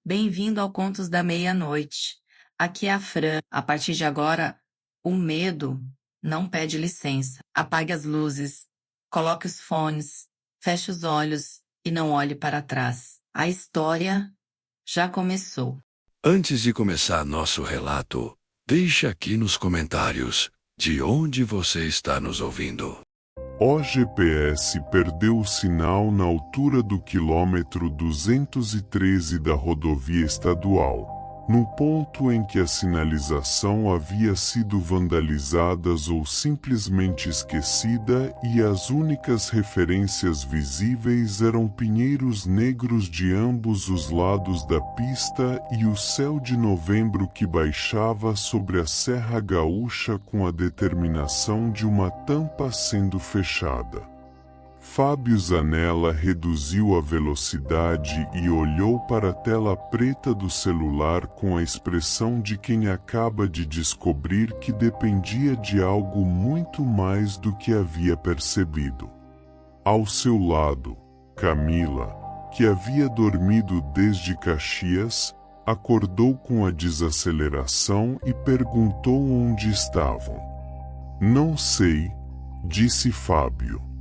Bem-vindo ao Contos da Meia-Noite. Aqui é a Fran. A partir de agora, o medo não pede licença. Apague as luzes, coloque os fones, feche os olhos e não olhe para trás. A história já começou. Antes de começar nosso relato, deixe aqui nos comentários de onde você está nos ouvindo. O GPS perdeu o sinal na altura do quilômetro 213 da rodovia estadual, no ponto em que a sinalização havia sido vandalizada ou simplesmente esquecida e as únicas referências visíveis eram pinheiros negros de ambos os lados da pista e o céu de novembro que baixava sobre a Serra Gaúcha com a determinação de uma tampa sendo fechada. Fábio Zanella reduziu a velocidade e olhou para a tela preta do celular com a expressão de quem acaba de descobrir que dependia de algo muito mais do que havia percebido. Ao seu lado, Camila, que havia dormido desde Caxias, acordou com a desaceleração e perguntou onde estavam. Não sei, disse Fábio.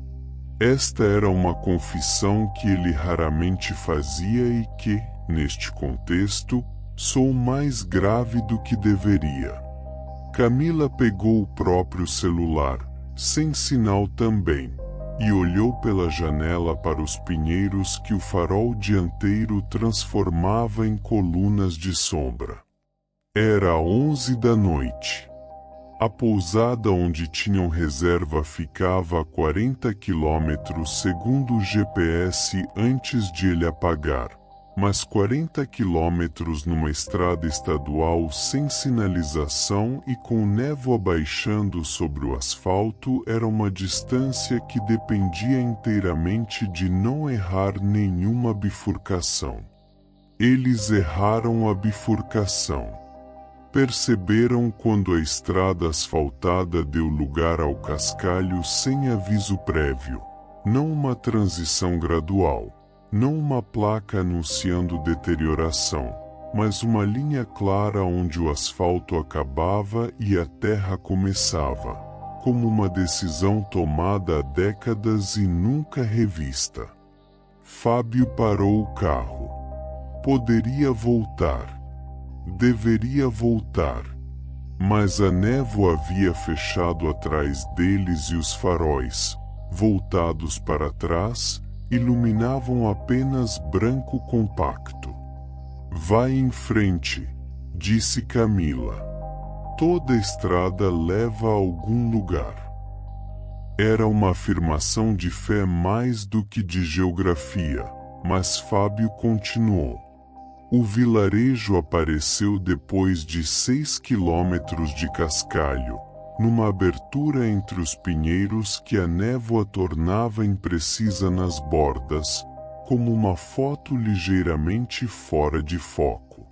Esta era uma confissão que ele raramente fazia e que, neste contexto, soou mais grave do que deveria. Camila pegou o próprio celular, sem sinal também, e olhou pela janela para os pinheiros que o farol dianteiro transformava em colunas de sombra. Era 11 da noite. A pousada onde tinham reserva ficava a 40 quilômetros segundo o GPS antes de ele apagar, mas 40 quilômetros numa estrada estadual sem sinalização e com névoa baixando sobre o asfalto era uma distância que dependia inteiramente de não errar nenhuma bifurcação. Eles erraram a bifurcação. Perceberam quando a estrada asfaltada deu lugar ao cascalho sem aviso prévio, não uma transição gradual, não uma placa anunciando deterioração, mas uma linha clara onde o asfalto acabava e a terra começava, como uma decisão tomada há décadas e nunca revista. Fábio parou o carro. Poderia voltar. Deveria voltar, mas a névoa havia fechado atrás deles e os faróis, voltados para trás, iluminavam apenas branco compacto. Vai em frente, disse Camila. Toda estrada leva a algum lugar. Era uma afirmação de fé mais do que de geografia, mas Fábio continuou. O vilarejo apareceu depois de 6 quilômetros de cascalho, numa abertura entre os pinheiros que a névoa tornava imprecisa nas bordas, como uma foto ligeiramente fora de foco.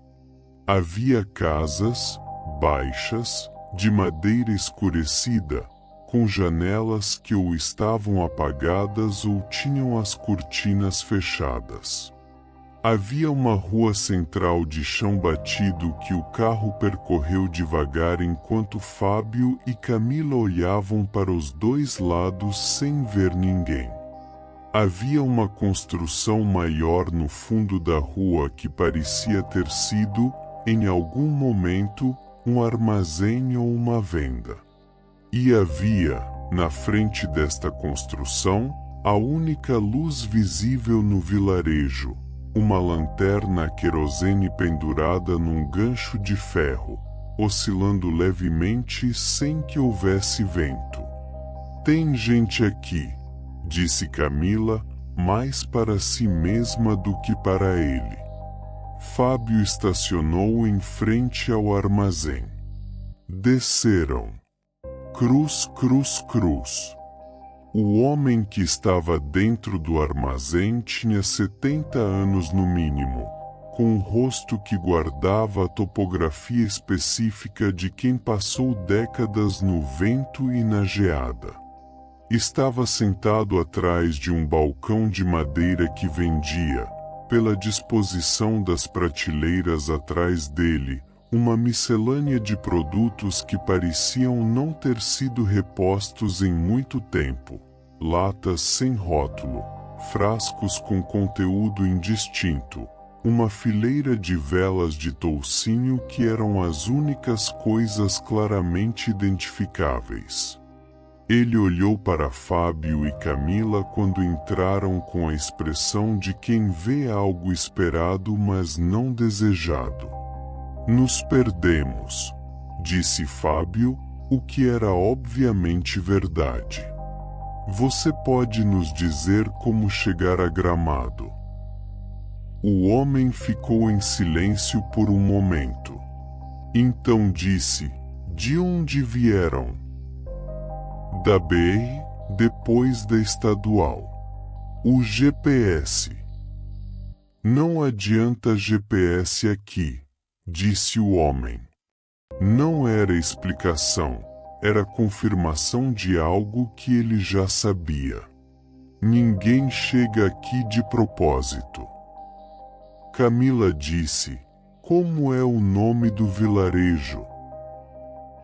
Havia casas, baixas, de madeira escurecida, com janelas que ou estavam apagadas ou tinham as cortinas fechadas. Havia uma rua central de chão batido que o carro percorreu devagar enquanto Fábio e Camila olhavam para os dois lados sem ver ninguém. Havia uma construção maior no fundo da rua que parecia ter sido, em algum momento, um armazém ou uma venda. E havia, na frente desta construção, a única luz visível no vilarejo. Uma lanterna a querosene pendurada num gancho de ferro, oscilando levemente sem que houvesse vento. Tem gente aqui, disse Camila, mais para si mesma do que para ele. Fábio estacionou em frente ao armazém. Desceram. Cruz, cruz, cruz. O homem que estava dentro do armazém tinha 70 anos no mínimo, com um rosto que guardava a topografia específica de quem passou décadas no vento e na geada. Estava sentado atrás de um balcão de madeira que vendia, pela disposição das prateleiras atrás dele, uma miscelânea de produtos que pareciam não ter sido repostos em muito tempo. Latas sem rótulo, frascos com conteúdo indistinto, uma fileira de velas de toucinho que eram as únicas coisas claramente identificáveis. Ele olhou para Fábio e Camila quando entraram com a expressão de quem vê algo esperado mas não desejado. Nos perdemos, disse Fábio, o que era obviamente verdade. Você pode nos dizer como chegar a Gramado? O homem ficou em silêncio por um momento. Então disse: de onde vieram? Da BR, depois da estadual. O GPS. Não adianta GPS aqui, disse o homem. Não era explicação, era confirmação de algo que ele já sabia. Ninguém chega aqui de propósito. Camila disse: como é o nome do vilarejo?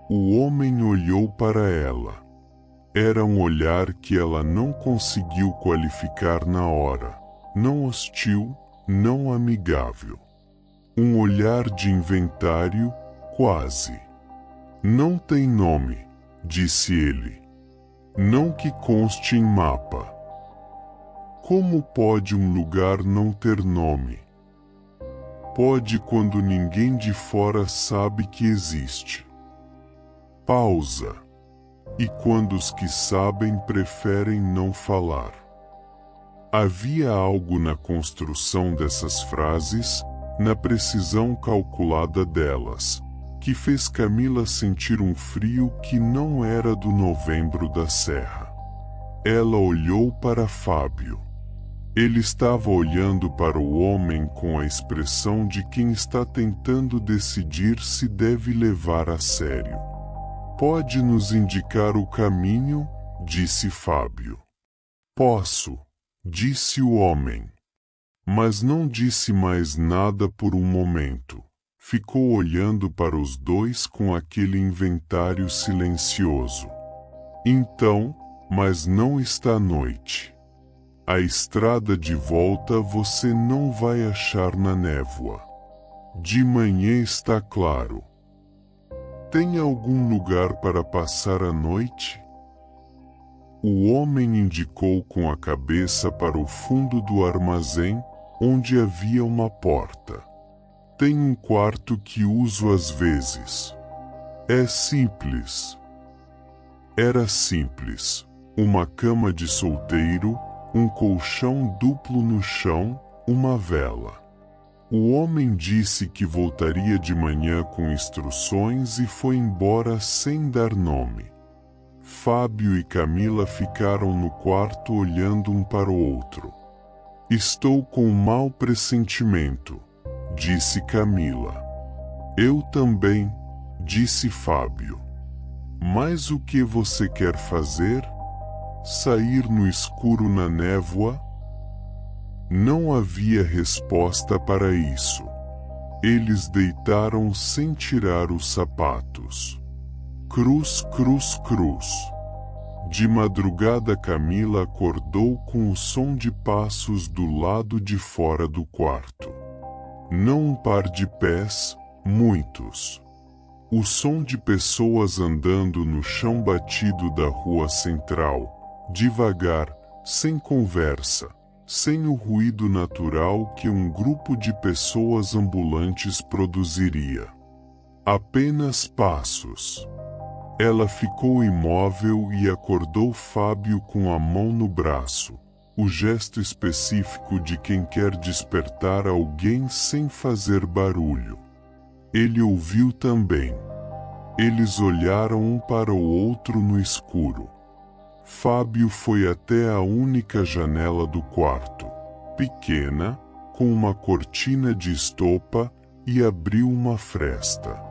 O homem olhou para ela. Era um olhar que ela não conseguiu qualificar na hora. Não hostil, não amigável. Um olhar de inventário, quase. Não tem nome, disse ele. Não que conste em mapa. Como pode um lugar não ter nome? Pode quando ninguém de fora sabe que existe. Pausa. E quando os que sabem preferem não falar. Havia algo na construção dessas frases, na precisão calculada delas, que fez Camila sentir um frio que não era do novembro da serra. Ela olhou para Fábio. Ele estava olhando para o homem com a expressão de quem está tentando decidir se deve levar a sério. Pode nos indicar o caminho? Disse Fábio. Posso, disse o homem. Mas não disse mais nada por um momento. Ficou olhando para os dois com aquele inventário silencioso. Então, mas não está noite. A estrada de volta você não vai achar na névoa. De manhã está claro. Tem algum lugar para passar a noite? O homem indicou com a cabeça para o fundo do armazém, onde havia uma porta. Tem um quarto que uso às vezes. É simples. Era simples. Uma cama de solteiro, um colchão duplo no chão, uma vela. O homem disse que voltaria de manhã com instruções e foi embora sem dar nome. Fábio e Camila ficaram no quarto olhando um para o outro. Estou com um mau pressentimento, disse Camila. Eu também, disse Fábio. Mas o que você quer fazer? Sair no escuro na névoa? Não havia resposta para isso. Eles deitaram sem tirar os sapatos. Cruz, cruz, cruz. De madrugada Camila acordou com o som de passos do lado de fora do quarto. Não um par de pés, muitos. O som de pessoas andando no chão batido da rua central, devagar, sem conversa. Sem o ruído natural que um grupo de pessoas ambulantes produziria. Apenas passos. Ela ficou imóvel e acordou Fábio com a mão no braço, o gesto específico de quem quer despertar alguém sem fazer barulho. Ele ouviu também. Eles olharam um para o outro no escuro. Fábio foi até a única janela do quarto, pequena, com uma cortina de estopa, e abriu uma fresta.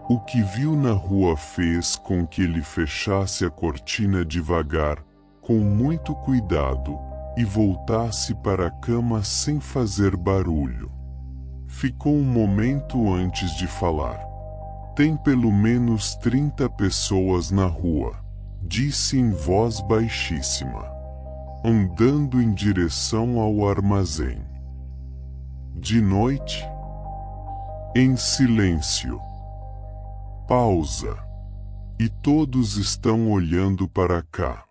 O que viu na rua fez com que ele fechasse a cortina devagar, com muito cuidado, e voltasse para a cama sem fazer barulho. Ficou um momento antes de falar. Tem pelo menos 30 pessoas na rua, disse em voz baixíssima, andando em direção ao armazém. De noite? Em silêncio. Pausa. E todos estão olhando para cá.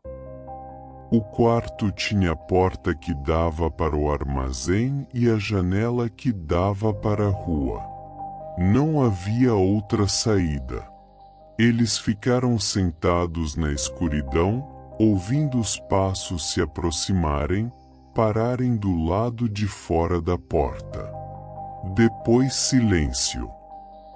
O quarto tinha a porta que dava para o armazém e a janela que dava para a rua. Não havia outra saída. Eles ficaram sentados na escuridão, ouvindo os passos se aproximarem, pararem do lado de fora da porta. Depois silêncio.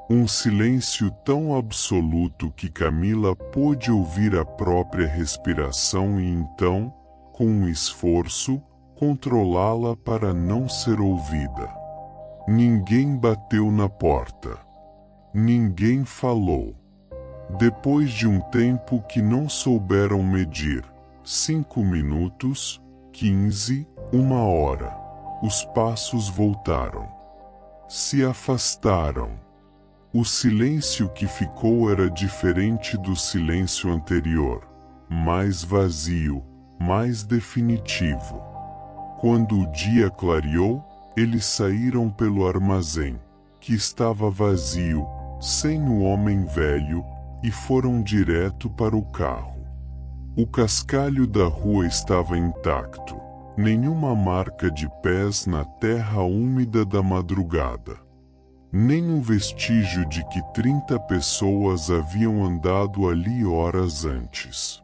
Um silêncio tão absoluto que Camila pôde ouvir a própria respiração e então, com um esforço, controlá-la para não ser ouvida. Ninguém bateu na porta. Ninguém falou. Depois de um tempo que não souberam medir, 5 minutos, 15, 1 hora, os passos voltaram. Se afastaram. O silêncio que ficou era diferente do silêncio anterior, mais vazio, mais definitivo. Quando o dia clareou, eles saíram pelo armazém, que estava vazio, sem o homem velho, e foram direto para o carro. O cascalho da rua estava intacto, nenhuma marca de pés na terra úmida da madrugada. Nenhum vestígio de que 30 pessoas haviam andado ali horas antes.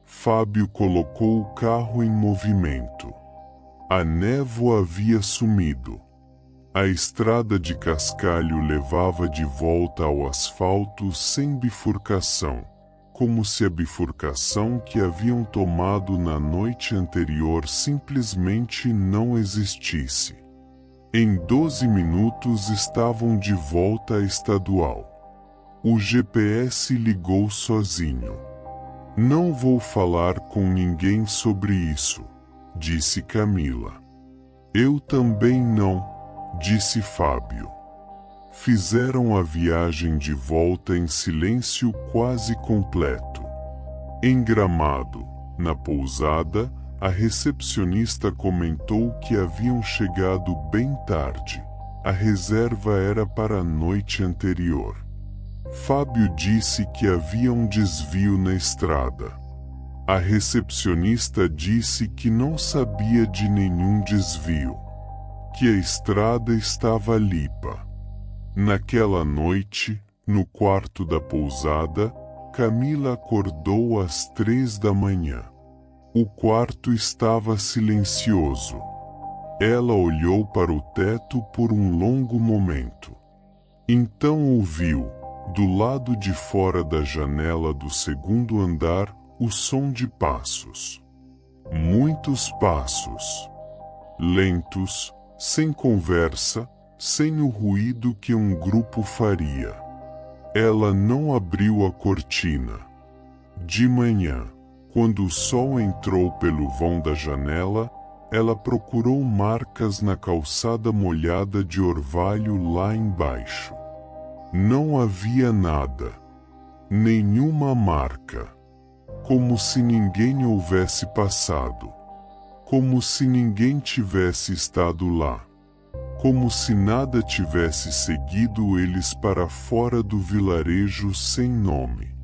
Fábio colocou o carro em movimento. A névoa havia sumido. A estrada de cascalho levava de volta ao asfalto sem bifurcação, como se a bifurcação que haviam tomado na noite anterior simplesmente não existisse. Em 12 minutos estavam de volta à estadual. O GPS ligou sozinho. Não vou falar com ninguém sobre isso, disse Camila. Eu também não, disse Fábio. Fizeram a viagem de volta em silêncio quase completo. Em Gramado, na pousada, a recepcionista comentou que haviam chegado bem tarde. A reserva era para a noite anterior. Fábio disse que havia um desvio na estrada. A recepcionista disse que não sabia de nenhum desvio, que a estrada estava limpa. Naquela noite, no quarto da pousada, Camila acordou às 3 da manhã. O quarto estava silencioso. Ela olhou para o teto por um longo momento. Então ouviu, do lado de fora da janela do segundo andar, o som de passos. Muitos passos. Lentos, sem conversa, sem o ruído que um grupo faria. Ela não abriu a cortina. De manhã, quando o sol entrou pelo vão da janela, ela procurou marcas na calçada molhada de orvalho lá embaixo. Não havia nada. Nenhuma marca. Como se ninguém houvesse passado. Como se ninguém tivesse estado lá. Como se nada tivesse seguido eles para fora do vilarejo sem nome.